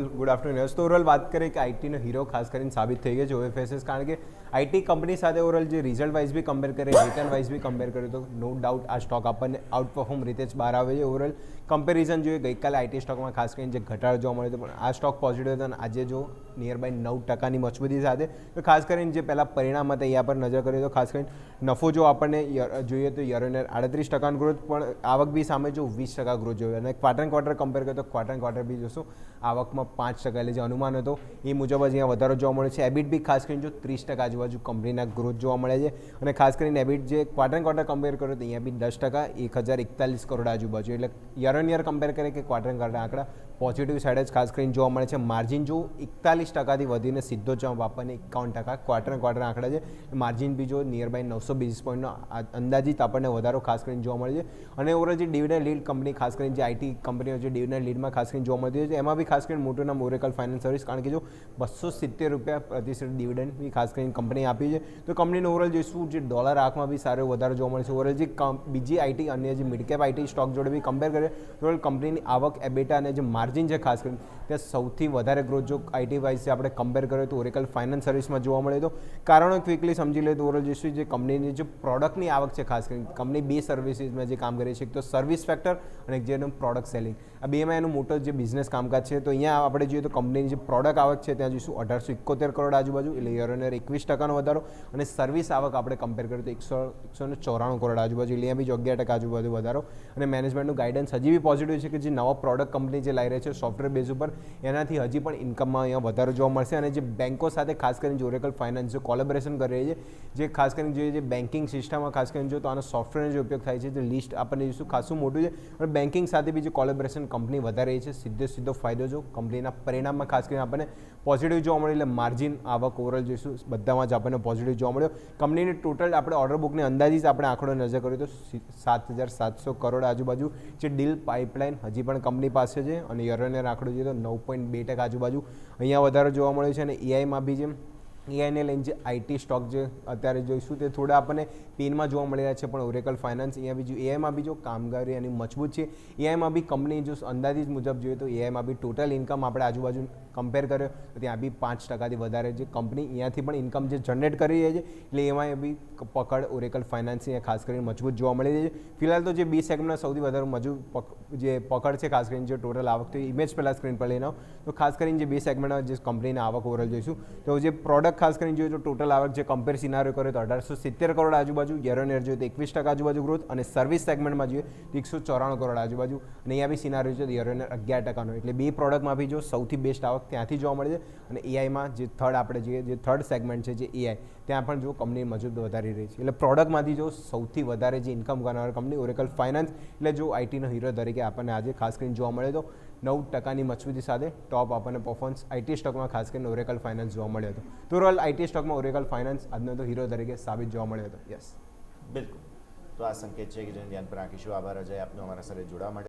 Good afternoon. તો overall વાત કરીએ કે આઈટીનો હીરો ખાસ કરીને સાબિત થઈ ગયો છે ઓએફએસએસ, કારણ કે આઈટી કંપની સાથે ઓવરઓલ જે રિઝલ્ટ વાઇઝ બી કમ્પેર કરીએ, રિટર્ન વાઇઝ બી કમ્પેર કરીએ તો નો ડાઉટ આ સ્ટોક આપણને આઉટ પરફોર્મ રીતે જ બહાર આવે છે. ઓવરઓલ કમ્પેરિઝન જોઈએ ગઈકાલે આઈટી સ્ટોકમાં ખાસ કરીને જે ઘટાડો જોવા મળ્યો હતો, પણ આ સ્ટોક પોઝિટિવ હતો અને આજે જો નિયર બાય 9%ની મજબૂતી સાથે, તો ખાસ કરીને જે પહેલાં પરિણામ હતા અહીંયા પર નજર કરીએ તો ખાસ કરીને નફો જો આપણને જોઈએ તો યર ઓન યર 38% ગ્રોથ, પણ આવક બી સામે જો 20% ગ્રોથ જોયો, અને ક્વાર્ટર કમ્પેર કરીએ તો ક્વાર્ટર બી જોશું આવકમાં 5% એટલે જે અનુમાન હતો એ મુજબ જ અહીંયા વધારો જોવા મળે છે. એબિટ બી ખાસ કરીને જો 30% આજુબાજુ કંપનીના ગ્રોથ જોવા મળે છે, અને ખાસ કરીને એબિટ જે ક્વાર્ટર કમ્પેર કરો તો અહીંયા બી 10%, 1041 કરોડ આજુબાજુ, એટલે યર ઓન યર કમ્પેર કરીએ કે ક્વાર્ટર આંકડા પોઝિટિવ સાઇડ જ ખાસ કરીને જોવા મળે છે. માર્જિન જો 41%થી વધીને સીધો જવાબ આપણને 51% ક્વાર્ટર આંકડા છે. માર્જિન બી જો નિયર બાય 900 બેઝિસ પોઈન્ટનો અંદાજિત આપણને વધારો ખાસ કરીને જોવા મળે છે. અને ઓવરઓલ જે ડિવિડન્ડ લીડ કંપની ખાસ કરીને જે આઈટી કંપનીઓ જે ડિવિડન્ડ લીડમાં ખાસ કરીને જોવા મળતી હોય છે, એમાં બી ખાસ કરીને મોટું નામ ઓરેકલ ફાઇનાન્સ સર્વિસ, કારણ કે જો ₹270 પ્રતિશત ડિવિડન્ડ બી ખાસ કરીને કંપની આપી છે. તો કંપનીનો ઓવરઓલ જોઈશું જે ડોલર આંકમાં બી સારો વધારો જોવા મળે છે. ઓવરઓલ જે બીજી આઈટી અન્ય જે મિડ કેપ આઈટી સ્ટોક જોડે બી કમ્પેર કરીએ તો ઓવરઓલ કંપનીની આવક, એબેટા અને જે માર્જિન છે ખાસ કરીને ત્યાં સૌથી વધારે ગ્રોથ જો આઈટી વાઇઝ આપણે કમ્પેર કરીએ તો ઓરેકલ ફાઇનાન્સ સર્વિસમાં જોવા મળે. તો કારણો ક્વિકલી સમજી લે તો ઓવરઓલ જોઈશું જે કંપનીની જે પ્રોડક્ટની આવક છે, ખાસ કરીને કંપની બે સર્વિસીસમાં જે કામ કરે છે, એક તો સર્વિસ ફેક્ટર અને એક જેનું પ્રોડક્ટ સેલિંગ, આ બેમાં એનું મોટો જે બિઝનેસ કામકાજ છે. તો અહીંયા આપણે જોઈએ તો કંપનીની જે પ્રોડક્ટ આવક છે ત્યાં જોઈશું 1871 કરોડ આજુબાજુ, એટલે યર ઓન યર 21% વધારો, અને સર્વિસ આવક આપણે કમ્પેર કરીએ તો 194 કરોડ આજુબાજુ, એટલે અહીંયા બી 11% આજુબાજુ વધારો. અને મેનેજમેન્ટનું ગાઈડન્સ હજી બી પોઝિટિવ છે કે જે નવા પ્રોડક્ટ કંપની જે લાવી રહી છે સોફ્ટવેર બેઝ ઉપર, એનાથી હજી પણ ઇન્કમમાં અહીંયા વધારો જોવા મળશે. અને જે બેન્કો સાથે ખાસ કરીને જે ઓરેકલ ફાઇનાન્સ જો કોલેબોરેશન કરી રહી છે, જે ખાસ કરીને જોઈએ જે બેન્કિંગ સિસ્ટમમાં ખાસ કરીને જો તો આનો સોફ્ટવેરનો જે ઉપયોગ થાય છે, જે લિસ્ટ આપણને જોઈશું ખાસું મોટું છે, અને બેન્કિંગ સાથે બી જે કોલેબોરેશન કંપની વધારે રહી છે, સીધો ફાયદો જો કંપનીના પરિણામમાં ખાસ કરીને આપણને પોઝિટિવ જોવા મળ્યું. એટલે માર્જિન, આવક, ઓવરઓલ જોઈશું બધામાં જ આપણને પોઝિટિવ જોવા મળ્યો. કંપનીની ટોટલ આપણે ઓર્ડર બુકની અંદાજિત આપણે આંકડો નજર કરીએ તો 7,700 કરોડ આજુબાજુ જે ડીલ પાઇપલાઇન હજી પણ કંપની પાસે છે, અને યર ઓન યર આંકડો જોઈએ તો 9.2% આજુબાજુ અહીંયા વધારો જોવા મળ્યો છે. અને એઆઈમાં બી જેમ એઆઈને લઈને જે આઈટી સ્ટોક જે અત્યારે જોઈશું તે થોડા આપણને પેનમાં જોવા મળી રહ્યા છે, પણ ઓરેકલ ફાઇનાન્સ અહીંયા બી જો એઆઈમાં બી જો કામગીરી એની મજબૂત છે. એઆઈમાં બી કંપની જો અંદાજિત મુજબ જોઈએ તો એઆઈમાં બી ટોટલ ઇન્કમ આપણે આજુબાજુ કમ્પેર કર્યો તો ત્યાં બી 5%થી વધારે જે કંપની અહીંયાથી પણ ઇન્કમ જે જનરેટ કરી રહી છે, એટલે એમાં બી પકડ ઓરેકલ ફાઇનાન્સની ખાસ કરીને મજબૂત જોવા મળી રહી છે. ફિલહાલ તો જે બી સેગમેન્ટમાં સૌથી વધારે મજબૂત જે પકડ છે, ખાસ કરીને જે ટોટલ આવક, તો ઇમેજ પહેલાં સ્ક્રીન પર લઈને આવો તો ખાસ કરીને જે બી સેગમેન્ટમાં જે કંપનીના આવક ઓવરઓલ જોઈશું તો જે પ્રોડક્ટ ખાસ કરીને જોઈએ તો ટોટલ આવક જે કમ્પેર સિનારીઓ કરે તો 1870 કરોડ આજુબાજુ, યર ઓન યર જોઈએ તો 21% આજુબાજુ ગ્રોથ, અને સર્વિસ સેગમેન્ટમાં જોઈએ તો 194 કરોડ આજુબાજુ, અને અહીંયા બી સિનારીઓ છે યર ઓન યર 11%નો, એટલે બે પ્રોડક્ટમાં બી જો સૌથી બેસ્ટ આવક ત્યાંથી જોવા મળે છે. અને એઆઈમાં જે થર્ડ આપણે જોઈએ જે થર્ડ સેગમેન્ટ છે જે એઆઈ, ત્યાં પણ જો કંપની મજબૂત વધારી રહી છે. એટલે પ્રોડક્ટમાંથી જો સૌથી વધારે જે ઇન્કમ કરનાર કંપની ઓરેકલ ફાઇનાન્સ, એટલે જો આઈટીનો હીરો તરીકે આપણને આજે ખાસ કરીને જોવા મળે તો 9%ની મજબૂતી સાથે ટોપ આપણને પરફોર્મન્સ આઈટી સ્ટોકમાં ખાસ કરીને ઓરેકલ ફાઇનાન્સ જોવા મળ્યો હતો. તો ઓવરઓલ આઈટી સ્ટોકમાં ઓરેકલ ફાઇનાન્સ આજનો તો હીરો તરીકે સાબિત જોવા મળ્યો હતો. યસ, બિલકુલ. તો આ સંકેત છે કે જેને ધ્યાન પર રાખીશું. આભાર અજય આપનો અમારા સાથે જોડાવા માટે.